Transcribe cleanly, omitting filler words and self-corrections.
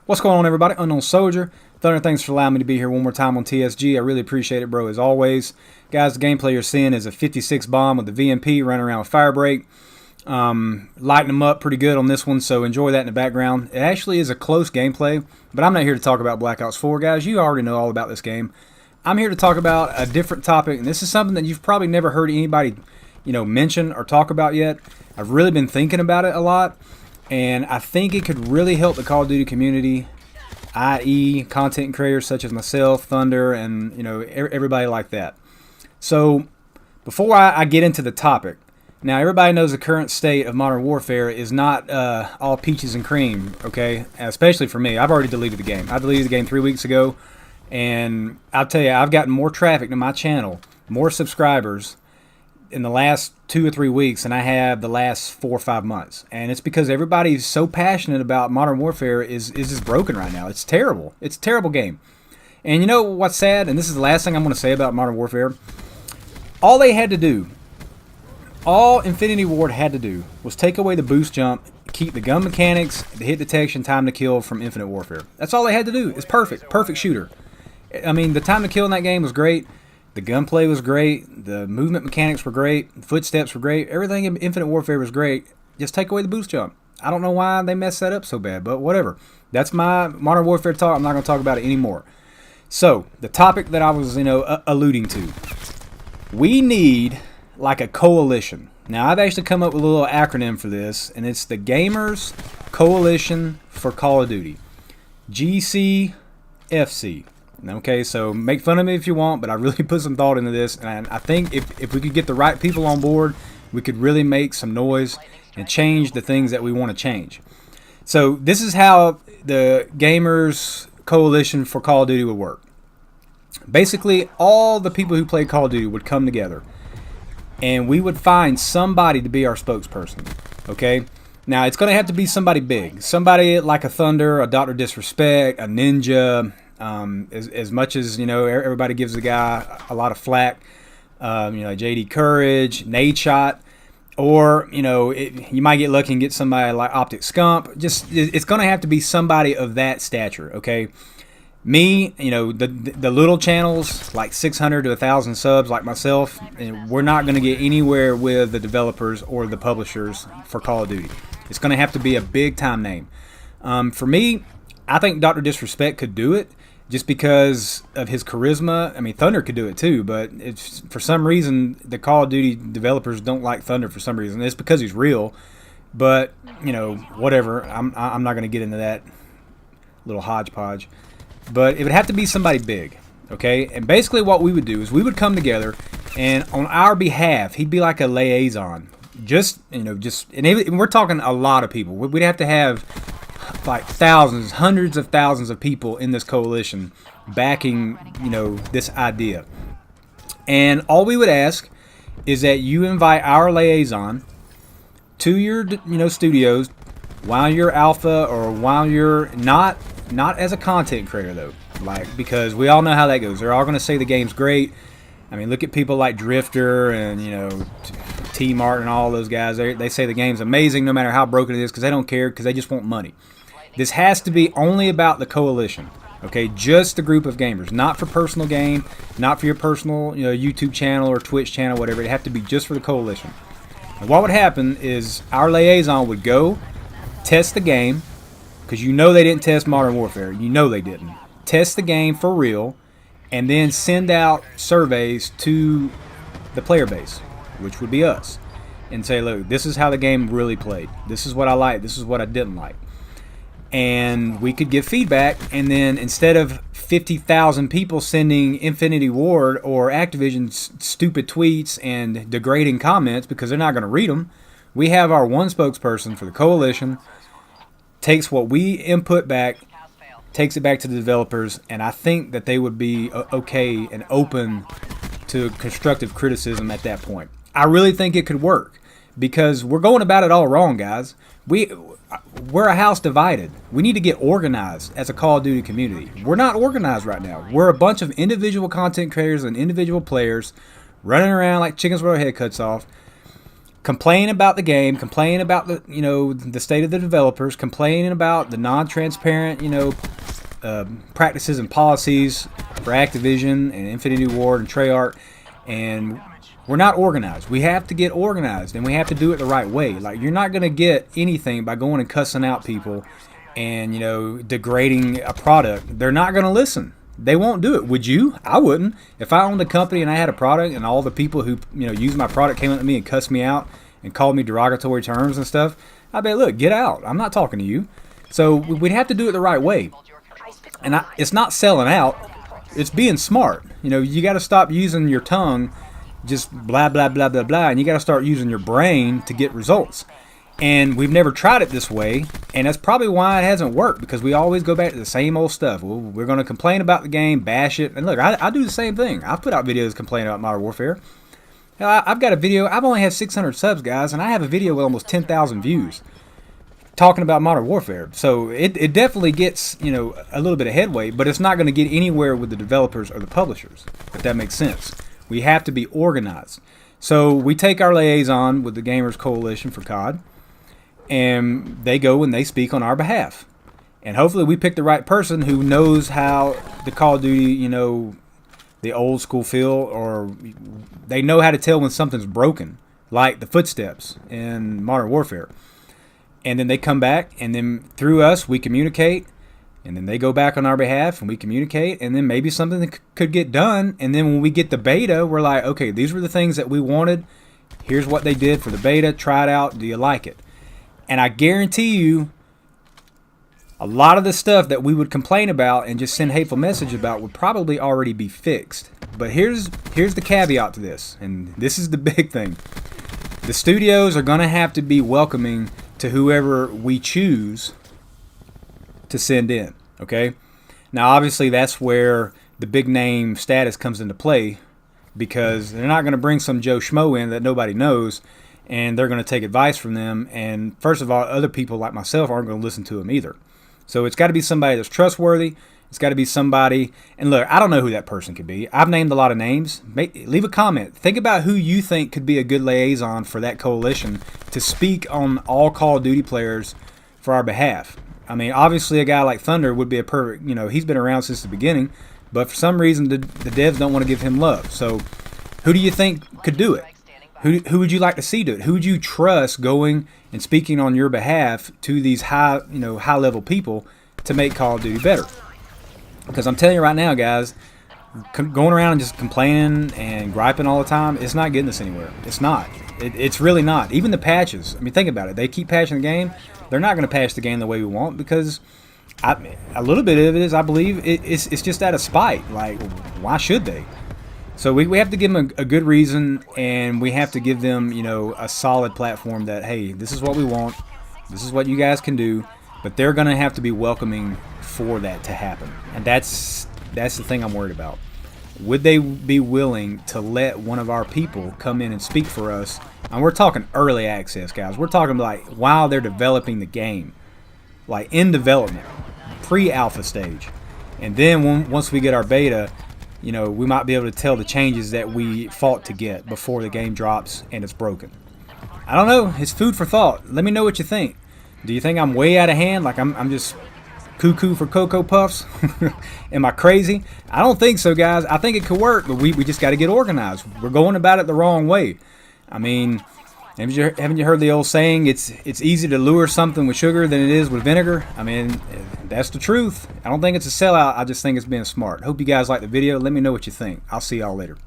What's going on, everybody? Unknown Soldier. Thunder, thanks for allowing me to be here one more time on TSG. I really appreciate it, bro, as always. Guys, the gameplay you're seeing is a 56 bomb with the VMP running around with Firebreak. Lighting them up pretty good on this one, so enjoy that in the background. It actually is a close gameplay, but I'm not here to talk about Black Ops 4, guys. You already know all about this game. I'm here to talk about a different topic, and this is something that you've probably never heard anybody, mention or talk about yet. I've really been thinking about it a lot. And I think it could really help the Call of Duty community, i.e. content creators such as myself, Thunder, and everybody like that. So before I get into the topic, now everybody knows the current state of Modern Warfare is not all peaches and cream, okay? Especially for me. I've already deleted the game. I deleted the game 3 weeks ago, and I'll tell you, I've gotten more traffic to my channel, more subscribers in the last 2 or 3 weeks than I have the last 4 or 5 months. And it's because everybody's so passionate about Modern Warfare is just broken right now. It's terrible. It's a terrible game. And you know what's sad? And this is the last thing I'm going to say about Modern Warfare. All they had to do, all Infinity Ward had to do, was take away the boost jump, keep the gun mechanics, the hit detection, time to kill from Infinite Warfare. That's all they had to do. It's perfect. Perfect shooter. I mean, the time to kill in that game was great. The gunplay was great. The movement mechanics were great. Footsteps were great. Everything in Infinite Warfare was great. Just take away the boost jump. I don't know why they messed that up so bad, but whatever. That's my Modern Warfare talk. I'm not going to talk about it anymore. So, the topic that I was, alluding to. We need, like, a coalition. Now, I've actually come up with a little acronym for this, and it's the Gamers Coalition for Call of Duty. GCFC. Okay, so make fun of me if you want, but I really put some thought into this, and I think if we could get the right people on board, we could really make some noise and change the things that we want to change. So this is how the Gamers Coalition for Call of Duty would work. Basically, all the people who play Call of Duty would come together, and we would find somebody to be our spokesperson, okay? Now, it's going to have to be somebody big. Somebody like a Thunder, a Dr. Disrespect, a Ninja. As much as everybody gives the guy a lot of flack, JD Courage, Nade Shot, or you might get lucky and get somebody like Optic Scump. Just it's going to have to be somebody of that stature. Okay, me, the little channels like 600 to 1,000 subs like myself, we're not going to get anywhere with the developers or the publishers for Call of Duty. It's going to have to be a big time name. For me, I think Dr. Disrespect could do it just because of his charisma. I mean, Thunder could do it too, but it's for some reason the Call of Duty developers don't like Thunder for some reason. It's because he's real, but whatever. I'm not going to get into that little hodgepodge. But it would have to be somebody big, okay? And basically what we would do is we would come together, and on our behalf, he'd be like a liaison. And we're talking a lot of people. We'd have to have like thousands, hundreds of thousands of people in this coalition backing, this idea. And all we would ask is that you invite our liaison to your, studios while you're alpha or while you're not as a content creator though, because we all know how that goes. They're all going to say the game's great. I mean, look at people like Drifter and, T Martin and all those guys. They say the game's amazing no matter how broken it is because they don't care because they just want money. This has to be only about the coalition, okay? Just the group of gamers, not for personal gain, not for your personal YouTube channel or Twitch channel, whatever. It have to be just for the coalition. And what would happen is our liaison would go test the game because they didn't test Modern Warfare. They didn't. Test the game for real and then send out surveys to the player base, which would be us, and say, look, this is how the game really played. This is what I liked. This is what I didn't like. And we could give feedback, and then instead of 50,000 people sending Infinity Ward or Activision stupid tweets and degrading comments because they're not going to read them, we have our one spokesperson for the coalition, takes what we input back, takes it back to the developers, and I think that they would be okay and open to constructive criticism at that point. I really think it could work because we're going about it all wrong, guys. We're a house divided. We need to get organized as a Call of Duty community. We're not organized right now. We're a bunch of individual content creators and individual players running around like chickens with our head cuts off. complain about the game, complain about the, you know, the state of the developers, complaining about the non-transparent, you know, practices and policies for Activision and Infinity Ward and Treyarch, and we're not organized. We have to get organized, and we have to do it the right way. Like, you're not going to get anything by going and cussing out people and, you know, degrading a product. They're not going to listen. They won't do it. Would you? I wouldn't. If I owned a company and I had a product and all the people who, you know, use my product came up to me and cussed me out and called me derogatory terms and stuff, I'd be like, look, get out. I'm not talking to you. So we'd have to do it the right way. And it's not selling out. It's being smart. You know, you got to stop using your tongue just blah, blah, blah, blah, blah, and you got to start using your brain to get results. And we've never tried it this way, and that's probably why it hasn't worked, because we always go back to the same old stuff. Well, we're going to complain about the game, bash it, and look, I do the same thing. I've put out videos complaining about Modern Warfare. Now, I've got a video, I've only had 600 subs, guys, and I have a video with almost 10,000 views talking about Modern Warfare. So it definitely gets, you know, a little bit of headway, but it's not going to get anywhere with the developers or the publishers, if that makes sense. We have to be organized. So we take our liaison with the Gamers Coalition for COD, and they go and they speak on our behalf. And hopefully we pick the right person who knows how the Call of Duty, you know, the old school feel, or they know how to tell when something's broken, like the footsteps in Modern Warfare. And then they come back, and then through us we communicate, and then they go back on our behalf and we communicate, and then maybe something that could get done. And then when we get the beta, we're like, okay, these were the things that we wanted. Here's what they did for the beta. Try it out. Do you like it? And I guarantee you, a lot of the stuff that we would complain about and just send hateful message about would probably already be fixed. But here's the caveat to this, and this is the big thing. The studios are going to have to be welcoming to whoever we choose to send in, okay? Now, obviously, that's where the big name status comes into play, because they're not going to bring some Joe Schmo in that nobody knows, and they're going to take advice from them. And first of all, other people like myself aren't going to listen to them either. So it's got to be somebody that's trustworthy. It's got to be somebody, and look, I don't know who that person could be. I've named a lot of names. Leave a comment. Think about who you think could be a good liaison for that coalition to speak on all Call of Duty players for our behalf. I mean, obviously a guy like Thunder would be a perfect, you know, he's been around since the beginning, but for some reason the devs don't want to give him love. So who do you think could do it? Who would you like to see do it? Who would you trust going and speaking on your behalf to these high level people to make Call of Duty better? Because I'm telling you right now, guys, going around and just complaining and griping all the time, it's not getting us anywhere. It's not. It's really not. Even the patches. I mean, think about it. They keep patching the game. They're not going to patch the game the way we want, because a little bit of it is, I believe, it's just out of spite. Like, why should they? So we have to give them a good reason, and we have to give them, you know, a solid platform that, hey, this is what we want. This is what you guys can do. But they're going to have to be welcoming for that to happen. And that's the thing I'm worried about. Would they be willing to let one of our people come in and speak for us? And we're talking early access, guys. We're talking like while they're developing the game, like in development, pre-alpha stage. And then once we get our beta, you know, we might be able to tell the changes that we fought to get before the game drops and it's broken. I don't know. It's food for thought. Let me know what you think. Do you think I'm way out of hand? Like I'm just cuckoo for Cocoa Puffs? Am I crazy? I don't think so, guys. I think it could work, but we just got to get organized. We're going about it the wrong way. I mean, haven't you heard the old saying, it's easy to lure something with sugar than it is with vinegar? I mean, that's the truth. I don't think it's a sellout. I just think it's being smart. Hope you guys like the video. Let me know what you think. I'll see y'all later.